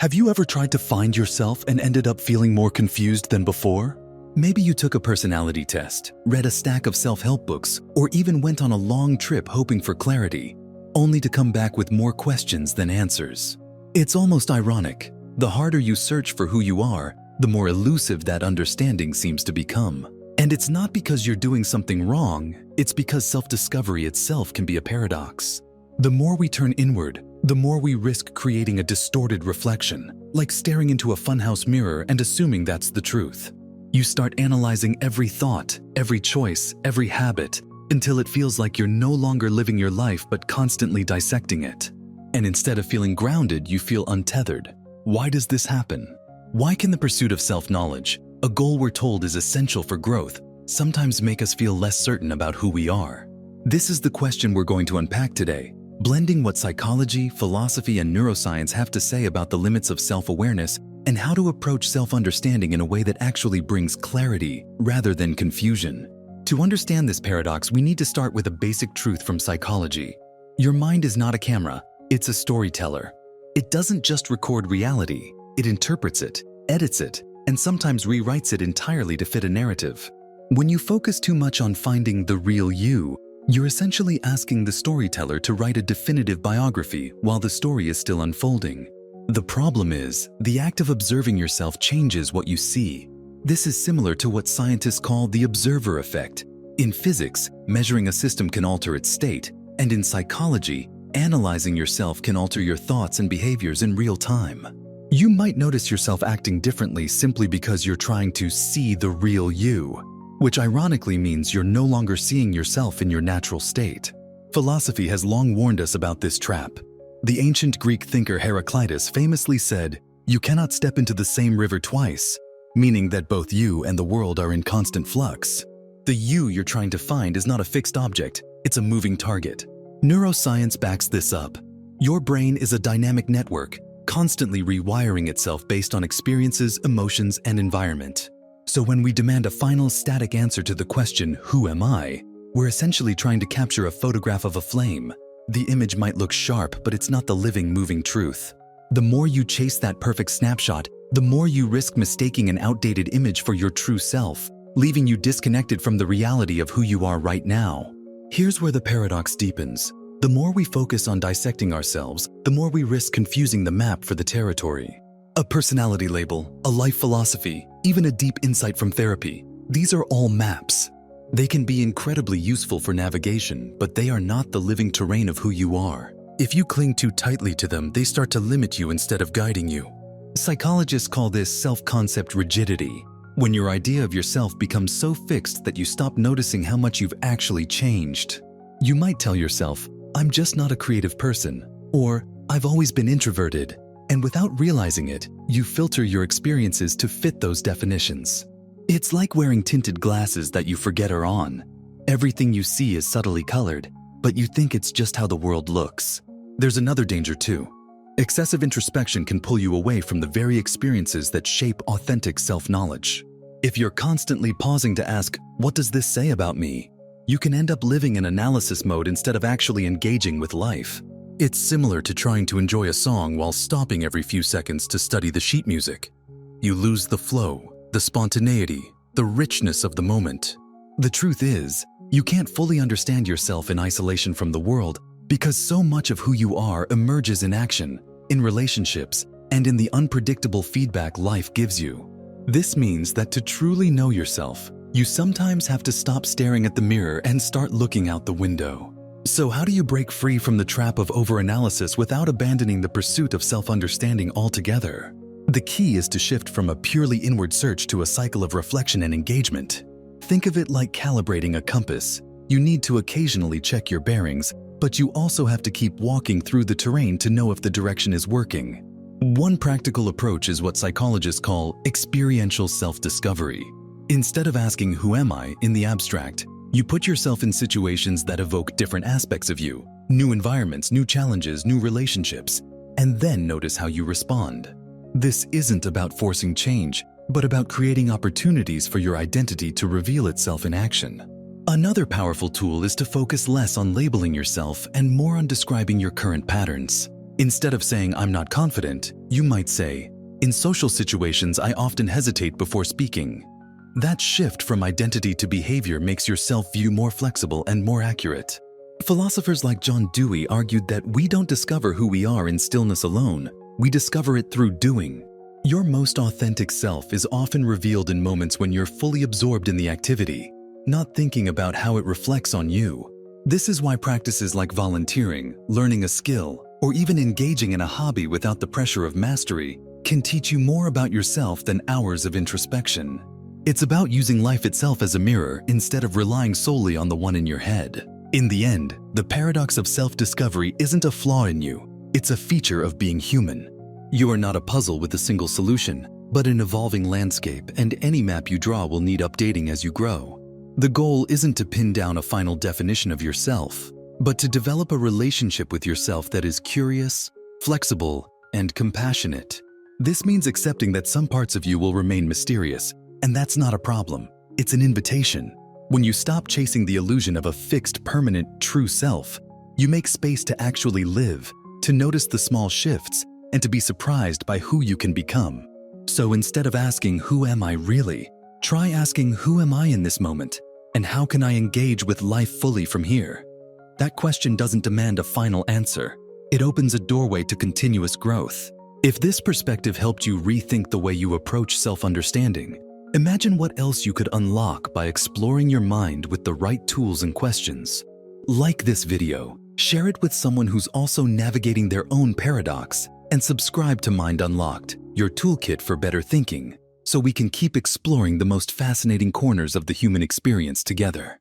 Have you ever tried to find yourself and ended up feeling more confused than before? Maybe you took a personality test, read a stack of self-help books, or even went on a long trip hoping for clarity, only to come back with more questions than answers. It's almost ironic. The harder you search for who you are, the more elusive that understanding seems to become. And it's not because you're doing something wrong, it's because self-discovery itself can be a paradox. The more we turn inward, the more we risk creating a distorted reflection, like staring into a funhouse mirror and assuming that's the truth. You start analyzing every thought, every choice, every habit, until it feels like you're no longer living your life but constantly dissecting it. And instead of feeling grounded, you feel untethered. Why does this happen? Why can the pursuit of self-knowledge, a goal we're told is essential for growth, sometimes make us feel less certain about who we are? This is the question we're going to unpack today, blending what psychology, philosophy, and neuroscience have to say about the limits of self-awareness and how to approach self-understanding in a way that actually brings clarity rather than confusion. To understand this paradox, we need to start with a basic truth from psychology. Your mind is not a camera, it's a storyteller. It doesn't just record reality, it interprets it, edits it, and sometimes rewrites it entirely to fit a narrative. When you focus too much on finding the real you, you're essentially asking the storyteller to write a definitive biography while the story is still unfolding. The problem is, the act of observing yourself changes what you see. This is similar to what scientists call the observer effect. In physics, measuring a system can alter its state, and in psychology, analyzing yourself can alter your thoughts and behaviors in real time. You might notice yourself acting differently simply because you're trying to see the real you, which ironically means you're no longer seeing yourself in your natural state. Philosophy has long warned us about this trap. The ancient Greek thinker Heraclitus famously said, "You cannot step into the same river twice," meaning that both you and the world are in constant flux. The you you're trying to find is not a fixed object, it's a moving target. Neuroscience backs this up. Your brain is a dynamic network, constantly rewiring itself based on experiences, emotions, and environment. So when we demand a final static answer to the question, "Who am I?" we're essentially trying to capture a photograph of a flame. The image might look sharp, but it's not the living, moving truth. The more you chase that perfect snapshot, the more you risk mistaking an outdated image for your true self, leaving you disconnected from the reality of who you are right now. Here's where the paradox deepens. The more we focus on dissecting ourselves, the more we risk confusing the map for the territory. A personality label, a life philosophy, even a deep insight from therapy, these are all maps. They can be incredibly useful for navigation, but they are not the living terrain of who you are. If you cling too tightly to them, they start to limit you instead of guiding you. Psychologists call this self-concept rigidity, when your idea of yourself becomes so fixed that you stop noticing how much you've actually changed. You might tell yourself, "I'm just not a creative person," or "I've always been introverted," and without realizing it, you filter your experiences to fit those definitions. It's like wearing tinted glasses that you forget are on. Everything you see is subtly colored, but you think it's just how the world looks. There's another danger too. Excessive introspection can pull you away from the very experiences that shape authentic self-knowledge. If you're constantly pausing to ask, "What does this say about me?" you can end up living in analysis mode instead of actually engaging with life. It's similar to trying to enjoy a song while stopping every few seconds to study the sheet music. You lose the flow, the spontaneity, the richness of the moment. The truth is, you can't fully understand yourself in isolation from the world because so much of who you are emerges in action, in relationships, and in the unpredictable feedback life gives you. This means that to truly know yourself, you sometimes have to stop staring at the mirror and start looking out the window. So how do you break free from the trap of overanalysis without abandoning the pursuit of self-understanding altogether? The key is to shift from a purely inward search to a cycle of reflection and engagement. Think of it like calibrating a compass. You need to occasionally check your bearings, but you also have to keep walking through the terrain to know if the direction is working. One practical approach is what psychologists call experiential self-discovery. Instead of asking, "Who am I?" in the abstract, you put yourself in situations that evoke different aspects of you, new environments, new challenges, new relationships, and then notice how you respond. This isn't about forcing change, but about creating opportunities for your identity to reveal itself in action. Another powerful tool is to focus less on labeling yourself and more on describing your current patterns. Instead of saying, "I'm not confident," you might say, "In social situations, I often hesitate before speaking." That shift from identity to behavior makes your self-view more flexible and more accurate. Philosophers like John Dewey argued that we don't discover who we are in stillness alone, we discover it through doing. Your most authentic self is often revealed in moments when you're fully absorbed in the activity, not thinking about how it reflects on you. This is why practices like volunteering, learning a skill, or even engaging in a hobby without the pressure of mastery can teach you more about yourself than hours of introspection. It's about using life itself as a mirror instead of relying solely on the one in your head. In the end, the paradox of self-discovery isn't a flaw in you, it's a feature of being human. You are not a puzzle with a single solution, but an evolving landscape, and any map you draw will need updating as you grow. The goal isn't to pin down a final definition of yourself, but to develop a relationship with yourself that is curious, flexible, and compassionate. This means accepting that some parts of you will remain mysterious, and that's not a problem. It's an invitation. When you stop chasing the illusion of a fixed, permanent, true self, you make space to actually live, to notice the small shifts, and to be surprised by who you can become. So instead of asking, "Who am I really?" try asking, "Who am I in this moment? And how can I engage with life fully from here?" That question doesn't demand a final answer. It opens a doorway to continuous growth. If this perspective helped you rethink the way you approach self-understanding, imagine what else you could unlock by exploring your mind with the right tools and questions. Like this video, share it with someone who's also navigating their own paradox, and subscribe to Mind Unlocked, your toolkit for better thinking, so we can keep exploring the most fascinating corners of the human experience together.